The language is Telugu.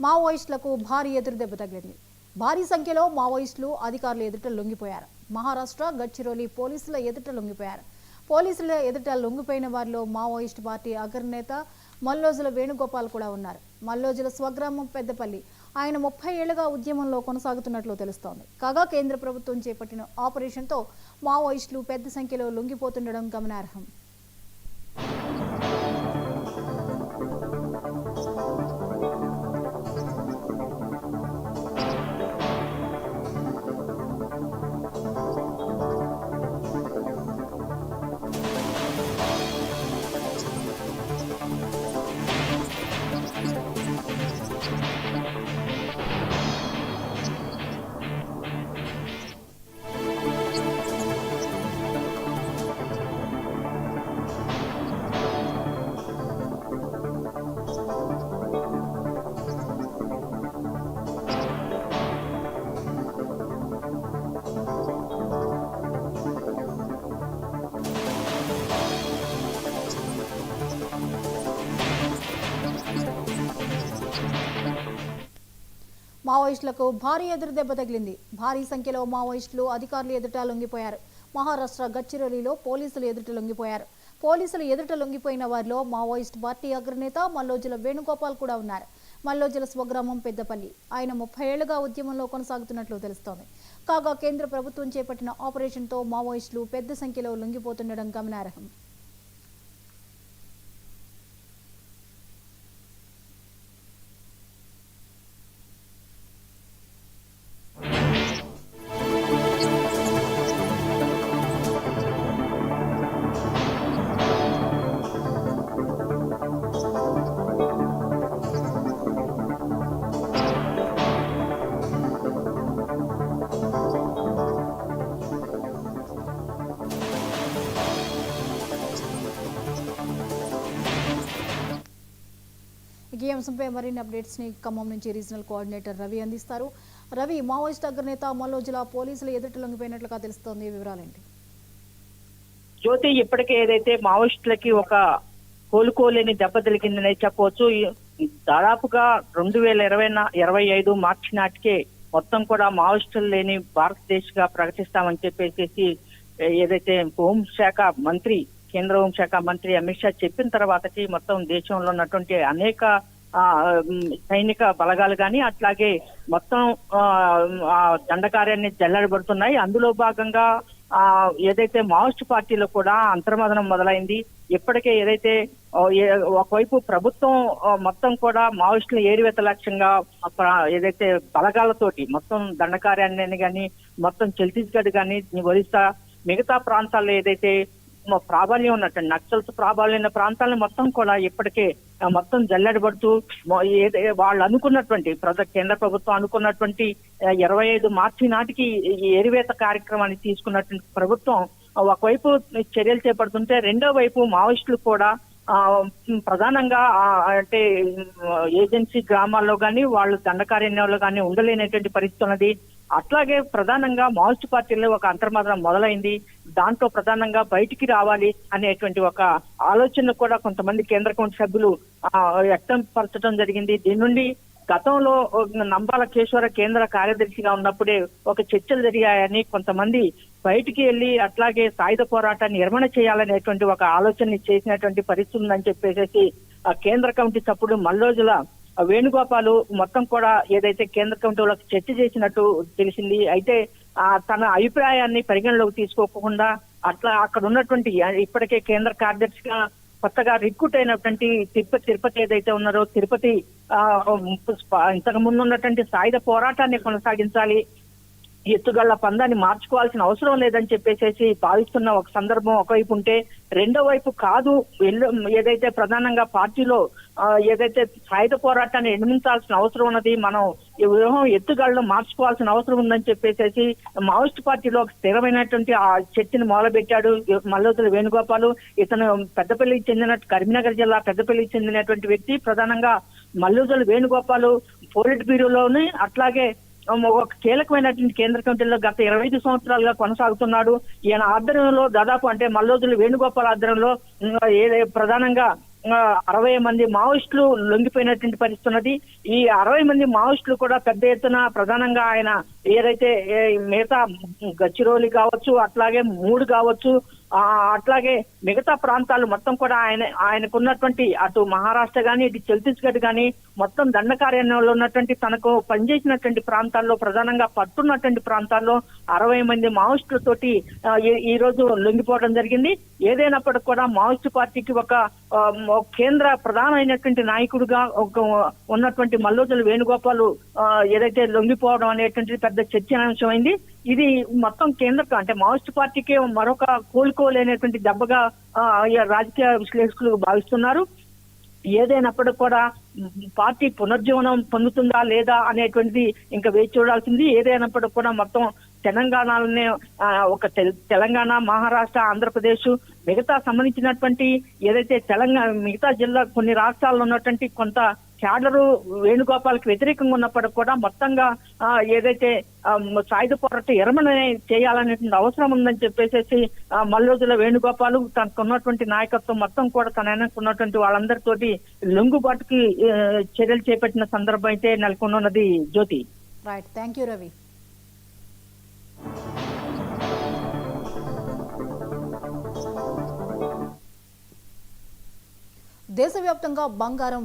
మావోయిస్టులకు భారీ ఎదురుదెబ్బ తగిలింది. భారీ సంఖ్యలో మావోయిస్టులు అధికారుల ఎదుట లొంగిపోయారు. మహారాష్ట్ర గడ్చిరోలి పోలీసుల ఎదుట లొంగిపోయారు. పోలీసుల ఎదుట లొంగిపోయిన వారిలో మావోయిస్టు పార్టీ అగ్రనేత మల్లోజుల వేణుగోపాల్ కూడా ఉన్నారు. మల్లోజుల స్వగ్రామం పెద్దపల్లి. ఆయన 30 ఏళ్లుగా ఉద్యమంలో కొనసాగుతున్నట్లు తెలుస్తోంది. కాగా కేంద్ర ప్రభుత్వం చేపట్టిన ఆపరేషన్తో మావోయిస్టులు పెద్ద సంఖ్యలో లొంగిపోతుండడం గమనార్హం. మావోయిస్టులకు భారీ ఎదురుదెబ్బ తగిలింది. భారీ సంఖ్యలో మావోయిస్టులు అధికారులు ఎదుట లొంగిపోయారు. మహారాష్ట్ర గడ్చిరోలిలో పోలీసులు ఎదుట లొంగిపోయారు. పోలీసులు ఎదుట లొంగిపోయిన వారిలో మావోయిస్టు పార్టీ అగ్రనేత మల్లోజుల వేణుగోపాల్ కూడా ఉన్నారు. మల్లోజుల స్వగ్రామం పెద్దపల్లి. ఆయన 30 ఏళ్లుగా ఉద్యమంలో కొనసాగుతున్నట్లు తెలుస్తోంది. కాగా కేంద్ర ప్రభుత్వం చేపట్టిన ఆపరేషన్తో మావోయిస్టులు పెద్ద సంఖ్యలో లొంగిపోతుండడం గమనార్హం. ఈ అంశంపై మరిన్ని అప్డేట్స్ ని ఖమ్మం నుంచి రీజనల్ కోఆర్డినేటర్ రవి అందిస్తారు. రవి, మావోయిస్ట్ అగ్రనేత మల్లోజుల పోలీసులు ఎదుట లొంగిపోయినట్లుగా తెలుస్తోంది, వివరాలేంటి? జ్యోతి, ఇప్పటికే ఏదైతే మావోయిస్టులకి ఒక కోలుకోలేని దెబ్బ తగిలిందనే చెప్పవచ్చు. దాదాపుగా 2025 మార్చి నాటికే మొత్తం కూడా మావోయిస్టులు లేని భారతదేశంగా ప్రకటిస్తామని చెప్పేసి ఏదైతే హోంశాఖ మంత్రి, కేంద్ర హోంశాఖ మంత్రి అమిత్ షా చెప్పిన తర్వాతకి మొత్తం దేశంలో ఉన్నటువంటి అనేక సైనిక బలగాలు కానీ అట్లాగే మొత్తం దండకార్యాన్ని జల్లెడబడుతున్నాయి. అందులో భాగంగా ఏదైతే మావోయిస్ట్ పార్టీలో కూడా అంతర్మదనం మొదలైంది. ఇప్పటికే ఏదైతే ఒకవైపు ప్రభుత్వం మొత్తం కూడా మావోయిస్టుల ఏరివేత లక్ష్యంగా ఏదైతే బలగాలతోటి మొత్తం దండకార్యాన్ని కానీ మొత్తం ఛత్తీస్గఢ్ కానీ ఒరిస్సా మిగతా ప్రాంతాల్లో ఏదైతే ప్రాబల్యం ఉన్నటువంటి నక్సల్స్ ప్రాబల్యం ఉన్న ప్రాంతాలను మొత్తం కూడా ఇప్పటికే మొత్తం జల్లెడబడుతూ వాళ్ళు అనుకున్నటువంటి కేంద్ర ప్రభుత్వం అనుకున్నటువంటి 25 మార్చి నాటికి ఏరివేత కార్యక్రమాన్ని తీసుకున్నటువంటి ప్రభుత్వం ఒకవైపు చర్యలు చేపడుతుంటే రెండో వైపు మావోయిస్టులు కూడా ప్రధానంగా అంటే ఏజెన్సీ గ్రామాల్లో కానీ వాళ్ళు దండకారణ్యంలో కానీ ఉండలేనటువంటి పరిస్థితి ఉన్నది. అట్లాగే ప్రధానంగా మావోయిస్ట్ పార్టీలో ఒక అంతర్మదనం మొదలైంది. దాంట్లో ప్రధానంగా బయటికి రావాలి అనేటువంటి ఒక ఆలోచన కూడా కొంతమంది కేంద్ర కమిటీ సభ్యులు వ్యక్తం పరచడం జరిగింది. దీని నుండి గతంలో నంబాల కేశవర కేంద్ర కార్యదర్శిగా ఉన్నప్పుడే ఒక చర్చలు జరిగాయని కొంతమంది బయటికి వెళ్లి అట్లాగే సాయుధ పోరాటాన్ని నిర్వహణ చేయాలనేటువంటి ఒక ఆలోచన చేసినటువంటి పరిస్థితి ఉందని చెప్పేసి కేంద్ర కమిటీ సభ్యుడు మల్లోజుల వేణుగోపాల్ మొత్తం కూడా ఏదైతే కేంద్ర కమిటీలో చర్చ చేసినట్టు తెలిసింది. అయితే తన అభిప్రాయాన్ని పరిగణలోకి తీసుకోకుండా అట్లా అక్కడ ఉన్నటువంటి ఇప్పటికే కేంద్ర కార్యదర్శిగా కొత్తగా రిక్రూట్ అయినటువంటి తిరుపతి ఏదైతే ఉన్నారో తిరుపతి ఇంతకు ముందు ఉన్నటువంటి సాయుధ పోరాటాన్ని కొనసాగించాలి, ఎత్తుగళ్ల పందాన్ని మార్చుకోవాల్సిన అవసరం లేదని చెప్పేసి భావిస్తున్న ఒక సందర్భం ఒకవైపు ఉంటే, రెండో వైపు కాదు ఏదైతే ప్రధానంగా పార్టీలో ఏదైతే సాయుధ పోరాటాన్ని నిర్మించాల్సిన అవసరం ఉన్నది, మనం ఈ వ్యూహం ఎత్తుగళ్లను మార్చుకోవాల్సిన అవసరం ఉందని చెప్పేసి మావోయిస్ట్ పార్టీలో ఒక స్థిరమైనటువంటి ఆ చర్చను మొదలుపెట్టాడు మల్లోజుల వేణుగోపాల్. ఇతను పెద్దపల్లికి చెందిన కరీంనగర్ జిల్లా పెద్దపల్లికి చెందినటువంటి వ్యక్తి. ప్రధానంగా మల్లోజుల వేణుగోపాల్ పోలిట్ బ్యూరోలోని అట్లాగే ఒక కీలకమైనటువంటి కేంద్ర కమిటీలో గత 25 సంవత్సరాలుగా కొనసాగుతున్నాడు. ఈయన ఆధ్వర్యంలో దాదాపు అంటే మల్లోజుల వేణుగోపాల్ ఆధ్వర్యంలో ప్రధానంగా 60 మంది మావోయిస్టులు లొంగిపోయినటువంటి పరిస్థితి ఉన్నది. ఈ 60 మంది మావోయిస్టులు కూడా పెద్ద ఎత్తున ప్రధానంగా ఆయన ఏదైతే మిగతా గచ్చిరోలి కావచ్చు, అట్లాగే మూడు కావచ్చు, అట్లాగే మిగతా ప్రాంతాలు మొత్తం కూడా ఆయనకున్నటువంటి అటు మహారాష్ట్ర గాని, ఇటు ఛత్తీస్గఢ్ గాని మొత్తం దండకారణ్యంలో ఉన్నటువంటి తనకు పనిచేసినటువంటి ప్రాంతాల్లో ప్రధానంగా పట్టున్నటువంటి ప్రాంతాల్లో 60 మంది మావోయిస్టులతోటి ఈ రోజు లొంగిపోవడం జరిగింది. ఏదైనప్పటికీ కూడా మావోయిస్టు పార్టీకి ఒక కేంద్ర ప్రధానమైనటువంటి నాయకుడిగా ఉన్నటువంటి మల్లోజుల వేణుగోపాల్ ఏదైతే లొంగిపోవడం అనేటువంటిది పెద్ద చర్చనీయాంశమైంది. ఇది మొత్తం కేంద్ర అంటే మావోయిస్టు పార్టీకి మరొక కోలుకోలేనటువంటి దెబ్బగా రాజకీయ విశ్లేషకులు భావిస్తున్నారు. ఏదైనప్పటికీ కూడా పార్టీ పునర్జీవనం పొందుతుందా లేదా అనేటువంటిది ఇంకా వేచి చూడాల్సింది. ఏదైనప్పటికీ కూడా మొత్తం తెలంగాణలోనే ఒక తెలంగాణ, మహారాష్ట్ర, ఆంధ్రప్రదేశ్ మిగతా సంబంధించినటువంటి ఏదైతే మిగతా జిల్లా కొన్ని రాష్ట్రాల్లో ఉన్నటువంటి కొంత క్యాడరు వేణుగోపాల్కి వ్యతిరేకంగా ఉన్నప్పటికీ కూడా మొత్తంగా ఏదైతే సాయుధ పోరాటం ఎరమని చేయాలనేటువంటి అవసరం ఉందని చెప్పేసి మల్లోజుల వేణుగోపాల్ తనకు ఉన్నటువంటి నాయకత్వం మొత్తం కూడా తన ఉన్నటువంటి వాళ్ళందరితోటి లొంగుబాటుకి చర్యలు చేపట్టిన సందర్భం అయితే నెలకొన్నది. Jyoti. Right, thank you Ravi. దేశవ్యాప్తంగా బంగారం